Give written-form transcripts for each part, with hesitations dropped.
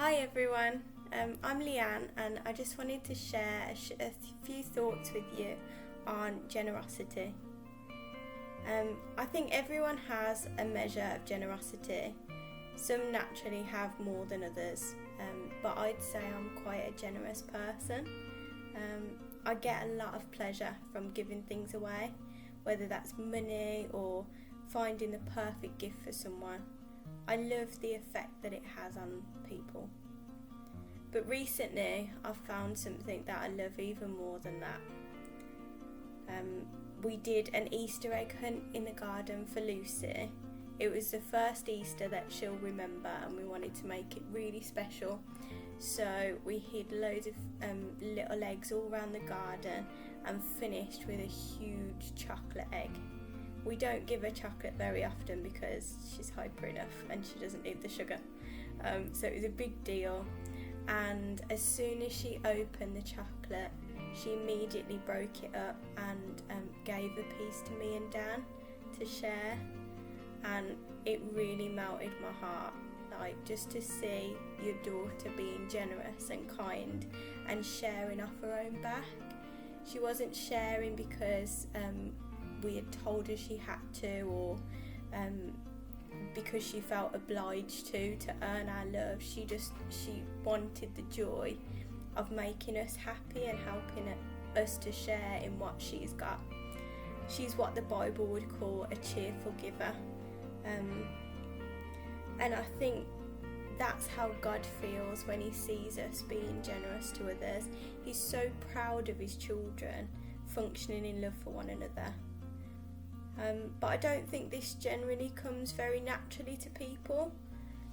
Hi everyone, I'm Leanne and I just wanted to share a few thoughts with you on generosity. I think everyone has a measure of generosity. Some naturally have more than others, but I'd say I'm quite a generous person. I get a lot of pleasure from giving things away, whether that's money or finding the perfect gift for someone. I love the effect that it has on people. But recently I've found something that I love even more than that. We did an Easter egg hunt in the garden for Lucy. It was the first Easter that she'll remember and we wanted to make it really special. So we hid loads of little eggs all around the garden and finished with a huge chocolate egg. We don't give her chocolate very often because she's hyper enough and she doesn't need the sugar. So it was a big deal. And as soon as she opened the chocolate, she immediately broke it up and gave a piece to me and Dan to share. And it really melted my heart. Like, just to see your daughter being generous and kind and sharing off her own back. She wasn't sharing because we had told her she had to, or because she felt obliged to earn our love. She wanted the joy of making us happy and helping us to share in what she's got. She's what the Bible would call a cheerful giver, and I think that's how God feels when he sees us being generous to others. He's so proud of his children functioning in love for one another. But I don't think this generally comes very naturally to people.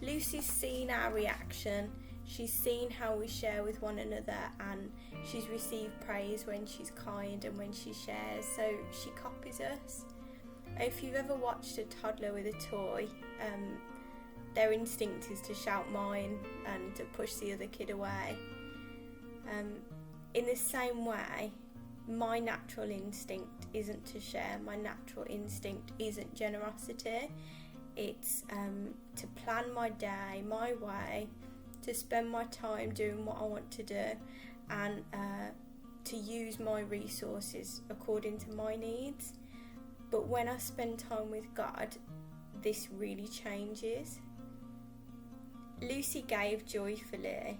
Lucy's seen our reaction, she's seen how we share with one another, and she's received praise when she's kind and when she shares, so she copies us. If you've ever watched a toddler with a toy, their instinct is to shout mine and to push the other kid away. In the same way, my natural instinct isn't to share. My natural instinct isn't generosity. It's to plan my day my way, to spend my time doing what I want to do, and to use my resources according to my needs. But when I spend time with God, this really changes. Lucy gave joyfully.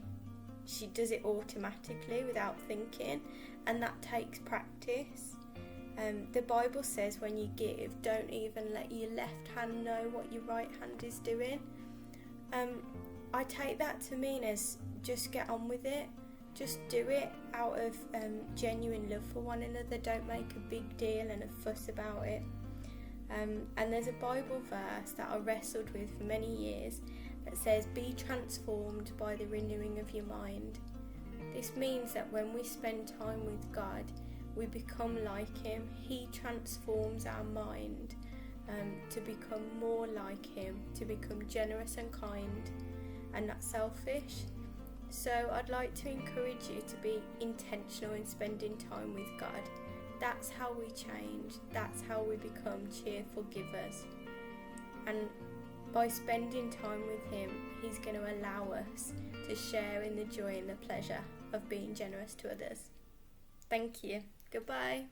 She does it automatically without thinking, and that takes practice. The Bible says when you give, don't even let your left hand know what your right hand is doing. I take that to mean as just get on with it. Just do it out of genuine love for one another. Don't make a big deal and a fuss about it. And there's a Bible verse that I wrestled with for many years that says, be transformed by the renewing of your mind. This means that when we spend time with God, we become like him. He transforms our mind to become more like him, to become generous and kind and not selfish. So I'd like to encourage you to be intentional in spending time with God. That's how we change. That's how we become cheerful givers. And by spending time with him, he's going to allow us to share in the joy and the pleasure of being generous to others. Thank you. Goodbye.